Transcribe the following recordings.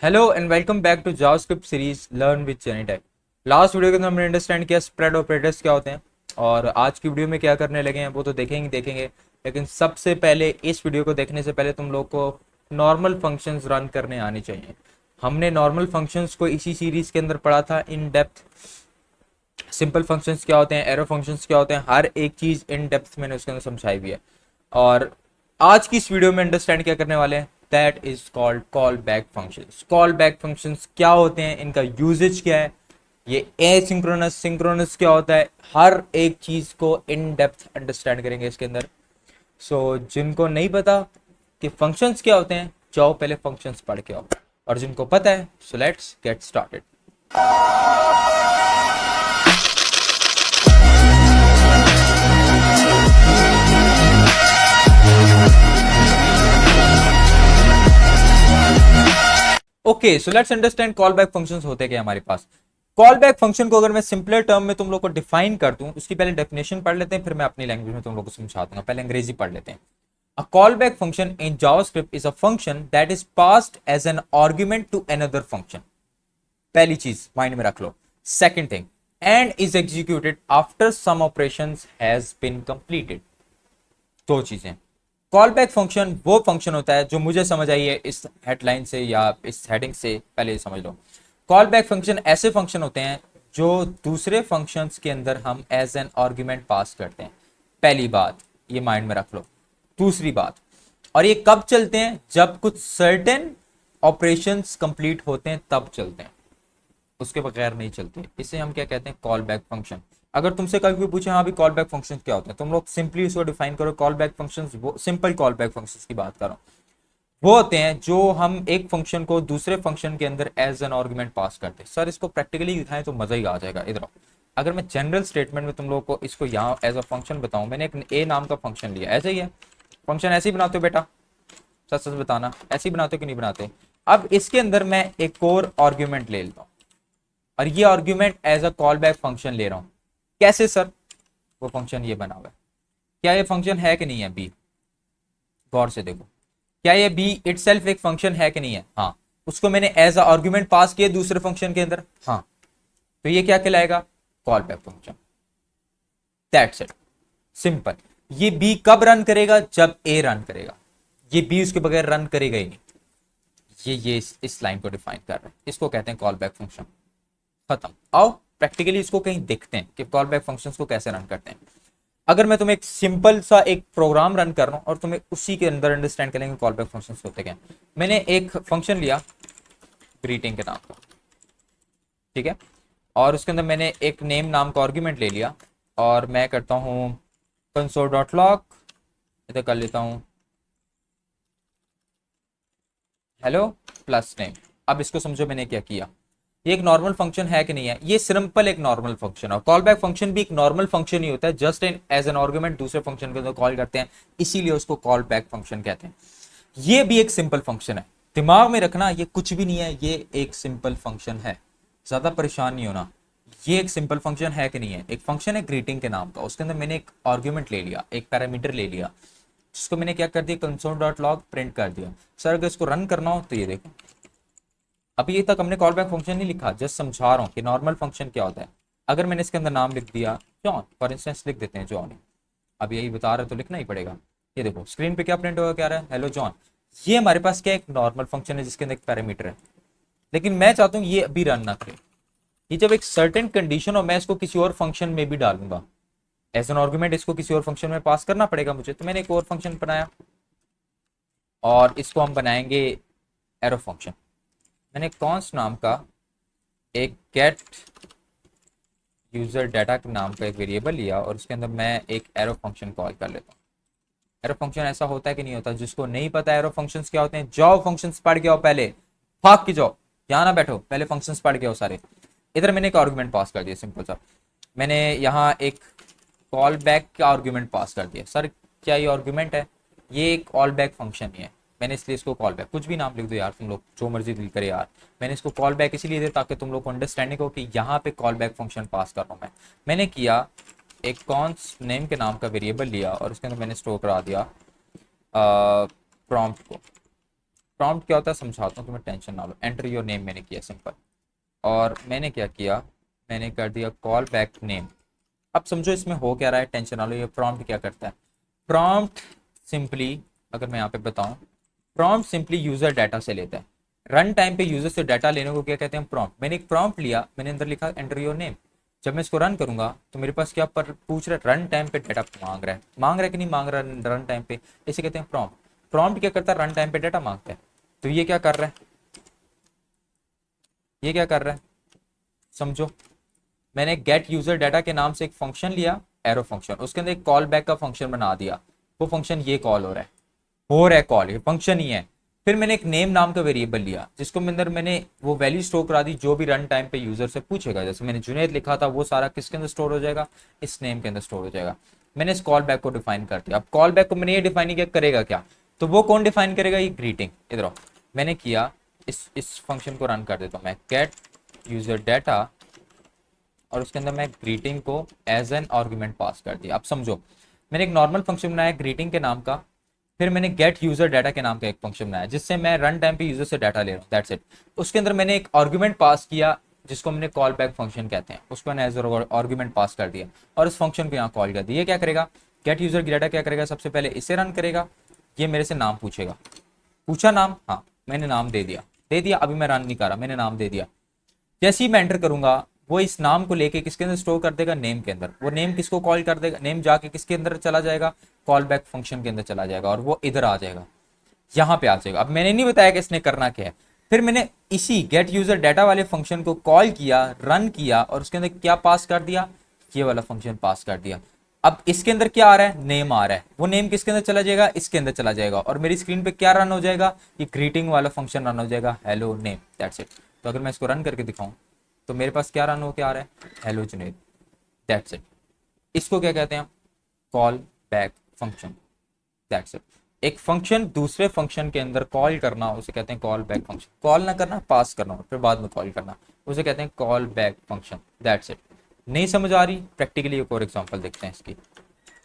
Hello and welcome back to JavaScript series learn with जेनीटाइप। Last video के अंदर हमने अंडरस्टैंड किया स्प्रेड ऑपरेटर्स क्या होते हैं, और आज की वीडियो में क्या करने लगे हैं वो तो देखेंगे। लेकिन सबसे पहले इस वीडियो को देखने से पहले तुम लोग को नॉर्मल फंक्शंस रन करने आने चाहिए। हमने नॉर्मल फंक्शंस को इसी सीरीज के अंदर पढ़ा था इन डेप्थ। सिंपल फंक्शंस क्या होते हैं, एरो फंक्शंस क्या होते हैं, हर एक चीज इन डेप्थ मैंने उसके अंदर समझाई हुई है। और आज की इस वीडियो में अंडरस्टैंड क्या करने वाले हैं, that is called call back functions. Call back functions क्या होते हैं, इनका यूजेज क्या है, ये एसिंक्रोनस सिंक्रोनस क्या होता है, हर एक चीज को इन डेप्थ अंडरस्टैंड करेंगे इसके अंदर। जिनको नहीं पता कि फंक्शंस क्या होते हैं, जाओ पहले फंक्शंस पढ़ के आओ, और जिनको पता है so let's get started. Okay, so let's understand call back functions होते क्या हमारे पास। कॉल बैक फंक्शन को अगर मैं सिंपलर टर्म में तुम लोग को डिफाइन कर दूं, उसकी पहले डेफिनेशन पढ़ लेते हैं, फिर मैं अपनी लैंग्वेज में तुम लोग को समझा दूंगा। पहले अंग्रेजी पढ़ लेते हैं। A callback function in JavaScript is a function that is passed as an argument to another function. पहली चीज माइंड में रख लो। Second thing, and is executed after some operations has been completed. दो चीजें। कॉल बैक फंक्शन वो function होता है जो मुझे समझ आई है इस हेडलाइन से या इस हेडिंग से, पहले ये समझ लो। कॉल बैक फंक्शन ऐसे फंक्शन होते हैं जो दूसरे फंक्शंस के अंदर हम एज एन आर्ग्यूमेंट पास करते हैं। पहली बात ये माइंड में रख लो। दूसरी बात, और ये कब चलते हैं, जब कुछ सर्टेन ऑपरेशंस कंप्लीट होते हैं तब चलते हैं, उसके बगैर नहीं चलते। इसे हम क्या कहते हैं, कॉल बैक फंक्शन। अगर तुमसे कभी भी पूछे हाँ भी कॉल बैक फंक्शन क्या होता है, तुम लोग सिंपली इसको डिफाइन करो। कॉल बैक फंक्शन, वो सिंपल कॉल बैक फंक्शन की बात करो, वो होते हैं जो हम एक फंक्शन को दूसरे फंक्शन के अंदर एज एन आर्गुमेंट पास करते हैं। सर इसको प्रैक्टिकली दिखाएं तो मजा ही आ जाएगा। इधर आओ। अगर मैं जनरल स्टेटमेंट में तुम लोग को इसको यहाँ एज अ फंक्शन बताऊं, मैंने एक ए नाम का फंक्शन लिया, ऐसे ही है फंक्शन। ऐसे ही बनाते हो बेटा, सच सच बताना, ऐसे ही बनाते हो कि नहीं बनाते। अब इसके अंदर मैं एक और आर्ग्यूमेंट ले लेता हूँ, और ये argument as a call back function ले रहा हूं। कैसे सर, वो फंक्शन ये बना हुआ है। क्या ये फंक्शन है कि नहीं है बी, गौर से देखो। क्या ये बी इटसेल्फ एक फंक्शन है कि नहीं है, हाँ। उसको मैंने एज अ आर्ग्यूमेंट पास किया दूसरे फंक्शन के अंदर, हाँ। तो ये क्या कहलाएगा, call back function. That's it, simple. ये बी कब रन करेगा, जब ए रन करेगा। ये बी उसके बगैर रन करेगा ही नहीं। ये इस लाइन को डिफाइन कर रहा है, इसको कहते हैं कॉल बैक फंक्शन। खत्म। आओ प्रैक्टिकली इसको कहीं देखते हैं कि कॉल बैक फंक्शंस को कैसे रन करते हैं। अगर मैं तुम्हें एक सिंपल सा एक प्रोग्राम रन कर रहा हूं और तुम्हें उसी के अंदर अंडरस्टैंड करेंगे कॉल बैक फंक्शंस होते क्या। मैंने एक फंक्शन लिया ग्रीटिंग के नाम का, ठीक है, और उसके अंदर मैंने एक नेम नाम का आर्ग्यूमेंट ले लिया, और मैं करता हूं कंसोल डॉट लॉग, इधर कर लेता हूं हेलो प्लस नेम। अब इसको समझो मैंने क्या किया। ये एक नॉर्मल फंक्शन है कि नहीं है, ये सिंपल एक नॉर्मल फंक्शन है। कॉल बैक फंक्शन भी एक नॉर्मल फंक्शन ही होता है, just an as an argument दूसरे फंक्शन के अंदर कॉल करते हैं, इसीलिए उसको कॉल बैक फंक्शन कहते हैं। ये भी एक सिंपल फंक्शन है, दिमाग में रखना, ये कुछ भी नहीं है, ये एक सिंपल फंक्शन है, ज्यादा परेशान नहीं होना। ये एक सिंपल फंक्शन है कि नहीं है, एक फंक्शन है ग्रीटिंग के नाम का, उसके अंदर मैंने एक आर्ग्यूमेंट ले लिया, एक पैरामीटर ले लिया, जिसको मैंने क्या कर दिया, कंसोल डॉट लॉग प्रिंट कर दिया। सर अगर इसको रन करना हो तो ये देखो, अभी तक हमने कॉल बैक फंक्शन नहीं लिखा, जस्ट समझा रहा हूँ कि नॉर्मल फंक्शन क्या होता है। अगर मैंने इसके अंदर नाम लिख दिया जॉन, फॉर इंस्टेंस लिख देते हैं जॉन, अब यही बता रहे तो लिखना ही पड़ेगा। ये देखो स्क्रीन पे क्या प्रिंट होगा, क्या रहा है, हेलो जॉन। ये हमारे पास क्या एक नॉर्मल फंक्शन है जिसके अंदर एक पैरामीटर है, लेकिन मैं चाहता हूँ ये अभी रन ना करे। ये जब एक सर्टेन कंडीशन हो, मैं इसको किसी और फंक्शन में भी डालूंगा एज एन आर्गुमेंट, इसको किसी और फंक्शन में पास करना पड़ेगा मुझे। तो मैंने एक और फंक्शन बनाया, और इसको हम बनाएंगे एरो फंक्शन। मैंने कॉन्स नाम का एक गेट यूजर डाटा के नाम का एक वेरिएबल लिया, और उसके अंदर मैं एक एरो फंक्शन कॉल कर लेता हूँ। एरो फंक्शन ऐसा होता है कि नहीं होता, जिसको नहीं पता एरो फंक्शंस क्या होते हैं, जाओ फंक्शंस पढ़ के आओ, पहले भाग के जाओ, यहाँ ना बैठो, पहले फंक्शंस पढ़ के आओ सारे। इधर मैंने एक आर्गुमेंट पास कर दिया सिंपल सा, मैंने यहाँ एक कॉल बैक का आर्ग्यूमेंट पास कर दिया। सर क्या ये आर्ग्यूमेंट है, ये एक कॉल बैक फंक्शन ही है, मैंने इसलिए इसको कॉल बैक, कुछ भी नाम लिख दो यार तुम लोग, जो मर्जी दिल करे यार। मैंने इसको कॉल बैक इसलिए दिया ताकि तुम लोग को अंडरस्टैंडिंग हो कि यहाँ पे कॉल बैक फंक्शन पास कर रहा हूँ मैं। मैंने किया एक कॉन्स नेम के नाम का वेरिएबल लिया, और उसके अंदर मैंने स्टोर करा दिया प्रॉम्प्ट को। प्रॉम्प्ट क्या होता है समझाता हूँ, तुम्हें टेंशन ना लो। एंटर योर नेम मैंने किया सिंपल, और मैंने क्या किया, मैंने कर दिया कॉल बैक नेम। अब समझो इसमें हो क्या रहा है, टेंशन ना लो। ये प्रॉम्प्ट क्या करता है, प्रॉम्प्ट सिंपली, अगर मैं यहाँ पे बताऊं, प्रॉम्प्ट सिंपली यूजर डाटा से लेता है। रन टाइम पे यूजर से डाटा लेने को क्या कहते हैं, प्रॉम्प्ट। मैंने एक प्रॉम्प्ट लिया, मैंने अंदर लिखा एंटर योर नेम। जब मैं इसको रन करूंगा तो मेरे पास क्या पर पूछ रहा है, रन टाइम पे डाटा मांग रहा है कि नहीं मांग रहा है रन टाइम पे, इसे कहते हैं प्रॉम्प्ट। प्रॉम्प्ट क्या करता है, रन टाइम पे डाटा मांगता है। तो ये क्या कर रहा है, ये क्या कर रहा है, समझो। मैंने गेट यूजर डाटा के नाम से एक फंक्शन लिया, एरो फंक्शन, उसके अंदर एक कॉल बैक का फंक्शन बना दिया। वो फंक्शन ये कॉल हो रहा है कॉल, ये फंक्शन ही है। फिर मैंने एक नेम नाम का वेरिएबल लिया, जिसको अंदर मैंने वो वैल्यू स्टोर करा दी जो भी रन टाइम पे यूजर से पूछेगा। जैसे मैंने जुनैद लिखा था, वो सारा किसके अंदर स्टोर हो जाएगा, इस नेम के अंदर स्टोर हो जाएगा। मैंने इस कॉल बैक को डिफाइन कर दिया। अब कॉल बैक को मैंने ये डिफाइन किया, करेगा क्या, तो वो कौन डिफाइन करेगा, ये ग्रीटिंग। इधर आओ, मैंने किया इस फंक्शन को रन कर देता हूँ मैं, गेट यूजर डाटा, और उसके अंदर मैं ग्रीटिंग को एज एन आर्गुमेंट पास कर दिया। अब समझो, मैंने एक नॉर्मल फंक्शन बनाया ग्रीटिंग के नाम का, फिर मैंने गेट यूजर डाटा के नाम का एक फंक्शन बनाया जिससे मैं रन टाइम पे यूजर से डाटा ले रहा हूँ, दैट्स इट। उसके अंदर मैंने एक आर्गुमेंट पास किया जिसको मैंने कॉल बैक फंक्शन कहते हैं, उसको मैंने एज आर्गुमेंट पास कर दिया और इस फंक्शन को यहाँ कॉल कर दिया। ये क्या करेगा, गेट यूजर डाटा क्या करेगा, सबसे पहले इसे रन करेगा, ये मेरे से नाम पूछेगा, पूछा नाम, हाँ मैंने नाम दे दिया, अभी मैं रन नहीं कर रहा, मैंने नाम दे दिया। जैसे ही मैं एंटर करूंगा, वो इस नाम को लेके किसके अंदर स्टोर कर देगा, नेम के अंदर। वो नेम किसको कॉल कर देगा, नेम जाके किसके अंदर चला जाएगा, कॉल बैक फंक्शन के अंदर चला जाएगा, और वो इधर आ जाएगा, यहाँ पे आ जाएगा। अब मैंने नहीं बताया कि इसने करना क्या है। फिर मैंने इसी गेट यूजर डाटा वाले फंक्शन को कॉल किया, रन किया, और उसके अंदर क्या पास कर दिया, ये वाला फंक्शन पास कर दिया। अब इसके अंदर क्या आ रहा है, नेम आ रहा है, वो नेम किसके अंदर चला जाएगा, इसके अंदर चला जाएगा, और मेरी स्क्रीन पे क्या रन हो जाएगा, ये ग्रीटिंग वाला फंक्शन रन हो जाएगा, हेलो नेम, दैट्स इट। तो अगर मैं इसको रन करके दिखाऊं तो मेरे पास क्या रन होके आ रहा है, हेलो जुनेद, दैट्स इट। इसको क्या कहते हैं, call back function, that's it. एक फंक्शन दूसरे फंक्शन के अंदर कॉल करना, उसे कहते हैं कॉल बैक फंक्शन। कॉल ना करना, पास करना फिर बाद में कॉल करना, उसे कहते हैं call back function, that's it. नहीं समझ आ रही, प्रैक्टिकली एक और एग्जांपल देखते हैं इसकी।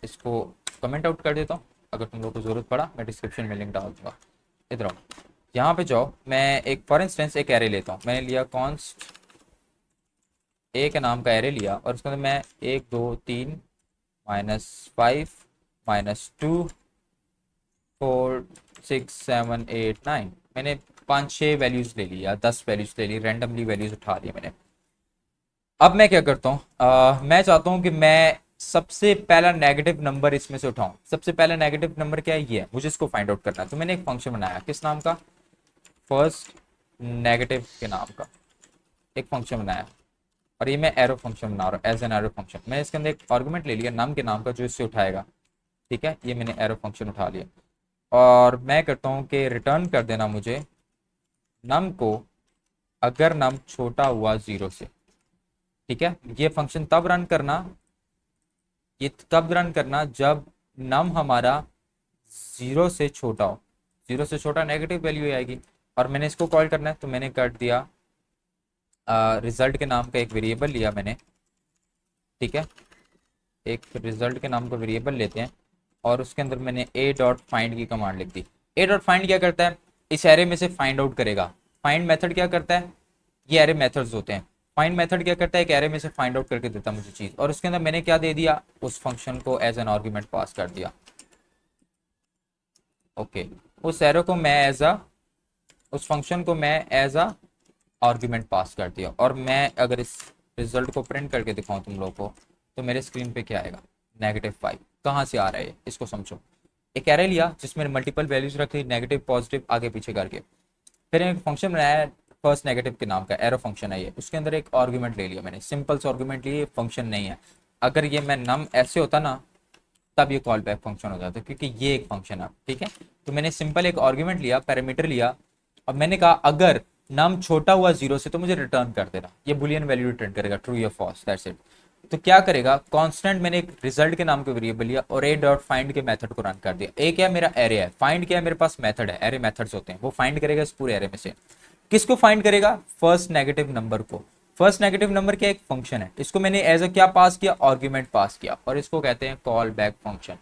इसको कमेंट आउट कर देता हूँ, अगर तुम लोग को जरूरत पड़ा मैं डिस्क्रिप्शन में लिंक डाल दूंगा। इधर आओ, यहाँ पे जाओ, मैं एक फॉर इंस्टेंस एक एरे लेता हूँ। मैंने लिया कॉन्स्ट ए के नाम का एरे लिया, और उसके अंदर मैं 1 2 3 -5 -2 4 6 7 8 9, मैंने 5-6 वैल्यूज ले ली या 10 वैल्यूज ले ली, रैंडमली वैल्यूज उठा ली मैंने। अब मैं क्या करता हूँ, मैं चाहता हूँ कि मैं सबसे पहला नेगेटिव नंबर इसमें से उठाऊं। सबसे पहला नेगेटिव नंबर क्या है, ये है, मुझे इसको फाइंड आउट करना है। तो मैंने एक फंक्शन बनाया, किस नाम का, फर्स्ट नेगेटिव के नाम का एक फंक्शन बनाया, और ये मैं एरो फंक्शन बना रहा हूँ, एज एन एरो फंक्शन। मैंने इसके अंदर एक आर्गुमेंट ले लिया नम के नाम का जो इससे उठाएगा, ठीक है, ये मैंने एरो फंक्शन उठा लिया, और मैं करता हूँ कि रिटर्न कर देना मुझे नम को अगर नम छोटा हुआ 0 से, ठीक है। ये फंक्शन तब रन करना, ये कब रन करना, जब नम हमारा 0 से छोटा हो। 0 से छोटा नेगेटिव वैल्यू आएगी, और मैंने इसको कॉल करना है, तो मैंने कर दिया रिजल्ट के नाम का एक वेरिएबल लिया मैंने, ठीक है, एक रिजल्ट के नाम का वेरिएबल लेते हैं, और उसके अंदर मैंने ए डॉट फाइंड की कमांड लिख दी। ए डॉट फाइंड क्या करता है, इस एरे में से फाइंड आउट करेगा। फाइंड मेथड क्या करता है, ये एरे मेथड्स होते हैं। फाइंड मेथड क्या करता है, एक एरे में से फाइंड आउट करके देता मुझे चीज, और उसके अंदर मैंने क्या दे दिया, उस फंक्शन को एज एन आर्गुमेंट पास कर दिया। ओके, उस एरे को मैं उस फंक्शन को मैं एज अ आर्गुमेंट पास कर दिया। और मैं अगर इस रिजल्ट को प्रिंट करके दिखाऊं तुम लोग को, तो मेरे स्क्रीन पे क्या आएगा, -5। कहाँ से आ रहा है, इसको समझो। एक एरे लिया जिसमें मल्टीपल वैल्यूज रखी, नेगेटिव पॉजिटिव आगे पीछे करके, फिर एक फंक्शन बनाया फर्स्ट नेगेटिव के नाम का, एरो फंक्शन है ये। उसके अंदर एक आर्गुमेंट ले लिया मैंने, सिंपल से आर्गुमेंट लिए, फंक्शन नहीं है। अगर ये मैं नम ऐसे होता ना, तब ये कॉल बैक फंक्शन हो जाता, क्योंकि ये एक फंक्शन है, ठीक है। तो मैंने सिंपल एक आर्गुमेंट लिया, पैरामीटर लिया, और मैंने कहा अगर नम छोटा हुआ 0 से तो मुझे रिटर्न कर देना, ये बुलियन वैल्यू रिटर्न करेगा, ट्रू या फॉल्स, दैट्स इट। तो क्या करेगा, कांस्टेंट मैंने एक रिजल्ट के नाम का वेरिएबल लिया, और ए डॉट फाइंड के मेथड को रन कर दिया। ए क्या मेरा एरे है, फाइंड क्या है मेरे पास मेथड है, एरे मेथड्स होते हैं, वो फाइंड करेगा इस पूरे एरे में से। किसको फाइंड करेगा, फर्स्ट नेगेटिव नंबर को। फर्स्ट नेगेटिव नंबर क्या, एक फंक्शन है, इसको मैंने एज अ क्या पास किया, आर्गुमेंट पास किया, और इसको कहते हैं कॉल बैक फंक्शन।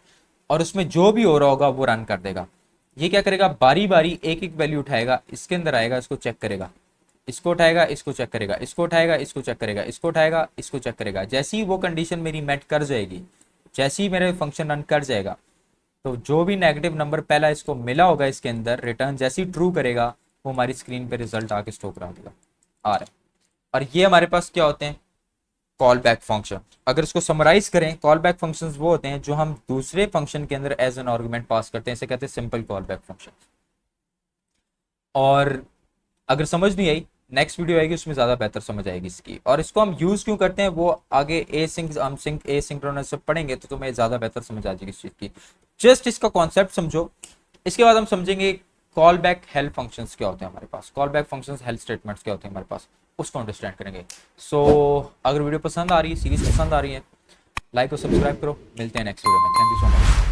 और उसमें जो भी हो रहा होगा वो रन कर देगा। ये क्या करेगा, बारी बारी एक एक वैल्यू उठाएगा, इसके अंदर आएगा, इसको चेक करेगा, इसको उठाएगा, इसको चेक करेगा, इसको उठाएगा, इसको चेक करेगा, इसको उठाएगा, इसको चेक करेगा। जैसे ही वो कंडीशन मेरी मेट कर जाएगी, जैसे ही मेरे फंक्शन रन कर जाएगा, तो जो भी नेगेटिव नंबर पहला इसको मिला होगा इसके अंदर, रिटर्न जैसे ही ट्रू करेगा, वो हमारी स्क्रीन पे रिजल्ट आके स्टोर करा देगा। आ रहा है। और ये हमारे पास क्या होते हैं, कॉल बैक फंक्शन। अगर इसको समराइज करें, कॉल बैक फंक्शंस वो होते हैं जो हम दूसरे फंक्शन के अंदर एज एन आर्गुमेंट पास करते हैं, इसे कहते हैं सिंपल कॉल बैक फंक्शन। और अगर समझ नहीं आई, नेक्स्ट वीडियो आएगी उसमें ज़्यादा बेहतर समझ आएगी इसकी। और इसको हम यूज़ क्यों करते हैं वो आगे ए सिंक्रोनस से पढ़ेंगे तो तुम्हें ज़्यादा बेहतर समझ आ जाएगी इस चीज़ की। जस्ट इसका कॉन्सेप्ट समझो, इसके बाद हम समझेंगे कॉल बैक हेल्प फंक्शंस क्या होते हैं हमारे पास, call back functions help statements क्या होते हैं हमारे पास, उसको अंडरस्टैंड करेंगे। सो अगर वीडियो पसंद आ रही है, सीरीज पसंद आ रही है, लाइक और सब्सक्राइब करो। मिलते हैं नेक्स्ट वीडियो में। Thank you so much.